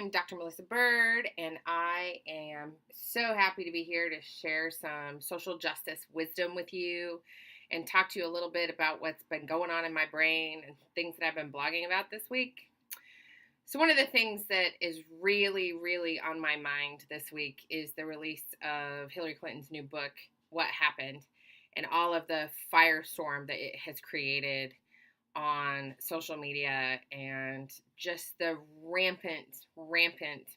I'm Dr. Melissa Bird, and I am so happy to be here to share some social justice wisdom with you and talk to you a little bit about what's been going on in my brain and things that I've been blogging about this week. So one of the things that is really, really on my mind this week is the release of Hillary Clinton's new book, What Happened, and all of the firestorm that it has created on social media and just the rampant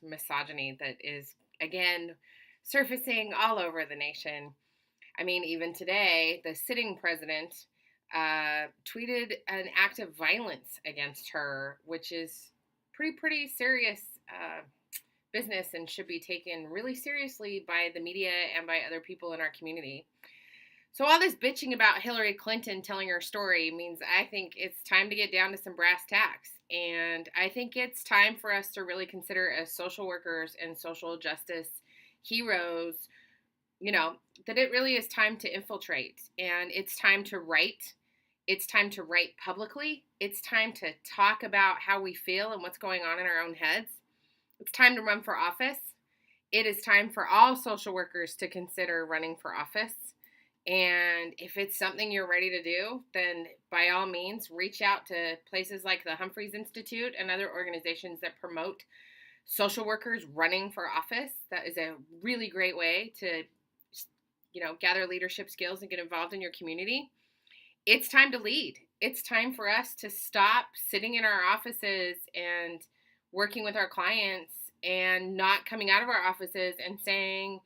misogyny that is, again, surfacing all over the nation. I mean, even today, the sitting president tweeted an act of violence against her, which is pretty serious business and should be taken really seriously by the media and by other people in our community. So all this bitching about Hillary Clinton telling her story means I think it's time to get down to some brass tacks. And I think it's time for us to really consider, as social workers and social justice heroes, that it really is time to infiltrate. And it's time to write. It's time to write publicly. It's time to talk about how we feel and what's going on in our own heads. It's time to run for office. It is time for all social workers to consider running for office. And if it's something you're ready to do, then by all means, reach out to places like the Humphreys Institute and other organizations that promote social workers running for office. That is a really great way to, gather leadership skills and get involved in your community. It's time to lead. It's time for us to stop sitting in our offices and working with our clients and not coming out of our offices and saying,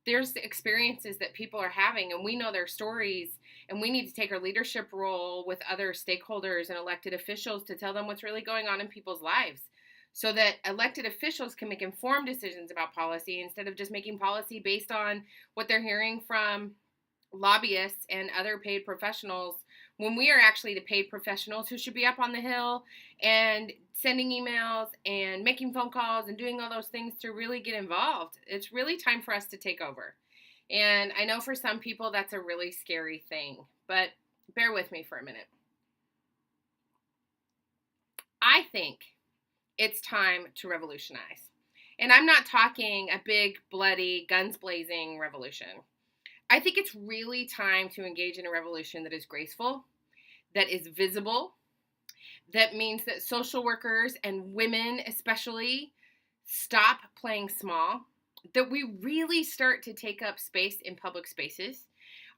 there's experiences that people are having and we know their stories, and we need to take our leadership role with other stakeholders and elected officials to tell them what's really going on in people's lives so that elected officials can make informed decisions about policy instead of just making policy based on what they're hearing from lobbyists and other paid professionals, when we are actually the paid professionals who should be up on the Hill and sending emails and making phone calls and doing all those things to really get involved. It's really time for us to take over. And I know for some people that's a really scary thing, but bear with me for a minute. I think it's time to revolutionize. And I'm not talking a big, bloody, guns blazing revolution. I think it's really time to engage in a revolution that is graceful, that is visible, that means that social workers and women especially stop playing small, that we really start to take up space in public spaces.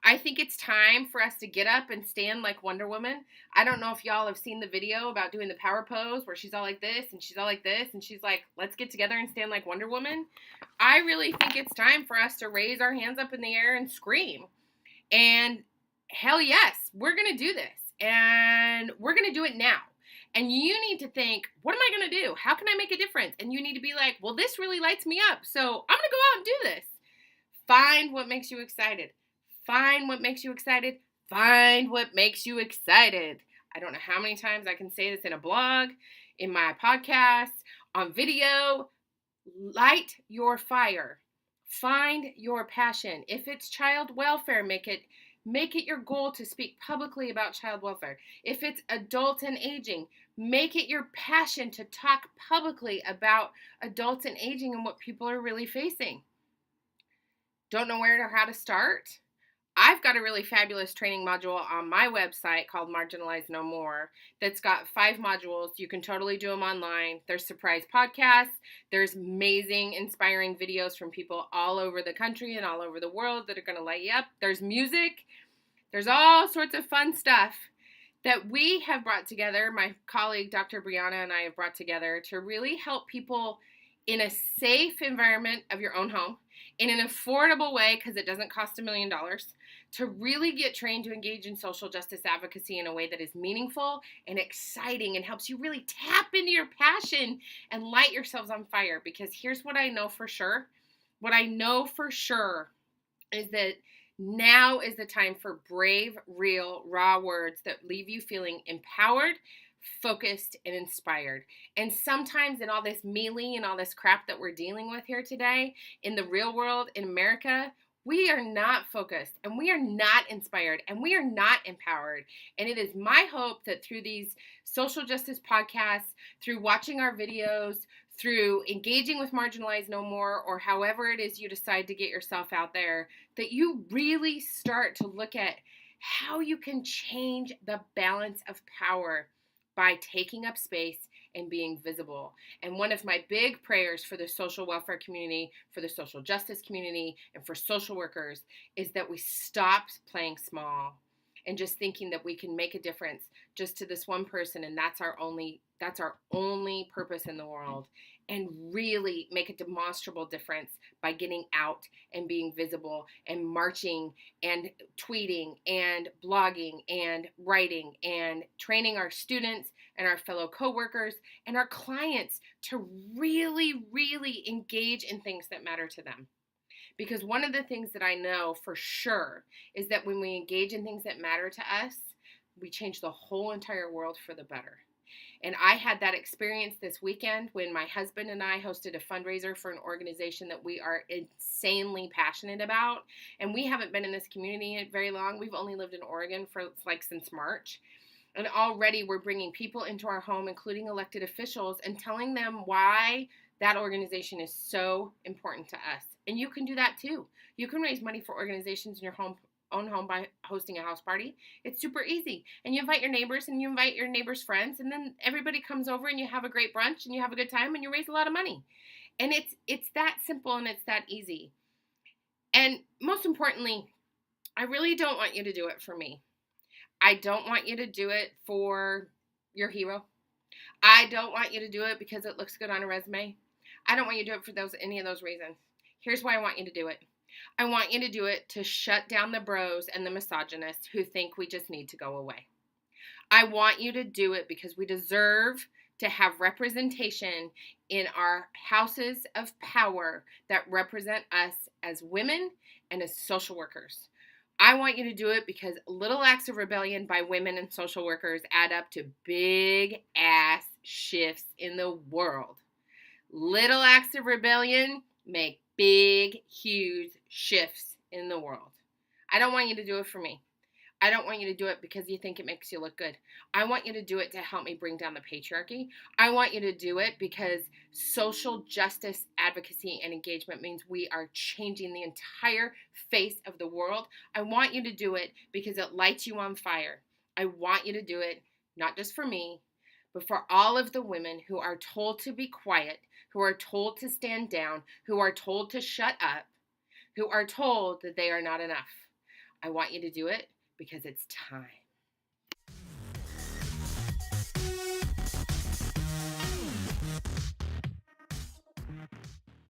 I think it's time for us to get up and stand like Wonder Woman. I don't know if y'all have seen the video about doing the power pose where she's all like this and she's all like this and she's like, let's get together and stand like Wonder Woman. I really think it's time for us to raise our hands up in the air and scream. And hell yes, we're going to do this. And we're going to do it now. And you need to think, what am I going to do? How can I make a difference? And you need to be like, well, this really lights me up, so I'm going to go out and do this. Find what makes you excited. Find what makes you excited. Find what makes you excited. I don't know how many times I can say this in a blog, in my podcast, on video. Light your fire. Find your passion. If it's child welfare, make it your goal to speak publicly about child welfare. If it's adults and aging, make it your passion to talk publicly about adults and aging and what people are really facing. Don't know where or how to start? I've got a really fabulous training module on my website called Marginalize No More that's got 5 modules. You can totally do them online. There's surprise podcasts. There's amazing, inspiring videos from people all over the country and all over the world that are going to light you up. There's music. There's all sorts of fun stuff that we have brought together. My colleague, Dr. Brianna, and I have brought together to really help people in a safe environment of your own home, in an affordable way because it doesn't cost $1 million, to really get trained to engage in social justice advocacy in a way that is meaningful and exciting and helps you really tap into your passion and light yourselves on fire. Because here's what I know for sure. What I know for sure is that now is the time for brave, real, raw words that leave you feeling empowered, focused, and inspired. And sometimes in all this mealy and all this crap that we're dealing with here today, in the real world, in America, we are not focused, and we are not inspired, and we are not empowered. And it is my hope that through these social justice podcasts, through watching our videos, through engaging with Marginalized No More, or however it is you decide to get yourself out there, that you really start to look at how you can change the balance of power by taking up space and being visible. And one of my big prayers for the social welfare community, for the social justice community, and for social workers is that we stop playing small and just thinking that we can make a difference just to this one person, and that's our only purpose in the world, and really make a demonstrable difference by getting out and being visible and marching and tweeting and blogging and writing and training our students and our fellow coworkers and our clients to really, really engage in things that matter to them. Because one of the things that I know for sure is that when we engage in things that matter to us, we change the whole entire world for the better. And I had that experience this weekend when my husband and I hosted a fundraiser for an organization that we are insanely passionate about. And we haven't been in this community very long. We've only lived in Oregon for since March. And already we're bringing people into our home, including elected officials, and telling them why that organization is so important to us. And you can do that too. You can raise money for organizations in your own home by hosting a house party. It's super easy. And you invite your neighbors and you invite your neighbors' friends, and then everybody comes over and you have a great brunch and you have a good time and you raise a lot of money. And it's that simple and it's that easy. And most importantly, I really don't want you to do it for me. I don't want you to do it for your hero. I don't want you to do it because it looks good on a resume. I don't want you to do it for any of those reasons. Here's why I want you to do it. I want you to do it to shut down the bros and the misogynists who think we just need to go away. I want you to do it because we deserve to have representation in our houses of power that represent us as women and as social workers. I want you to do it because little acts of rebellion by women and social workers add up to big ass shifts in the world. Little acts of rebellion make big, huge shifts in the world. I don't want you to do it for me. I don't want you to do it because you think it makes you look good. I want you to do it to help me bring down the patriarchy. I want you to do it because social justice advocacy and engagement means we are changing the entire face of the world. I want you to do it because it lights you on fire. I want you to do it not just for me, but for all of the women who are told to be quiet, who are told to stand down, who are told to shut up, who are told that they are not enough. I want you to do it because it's time.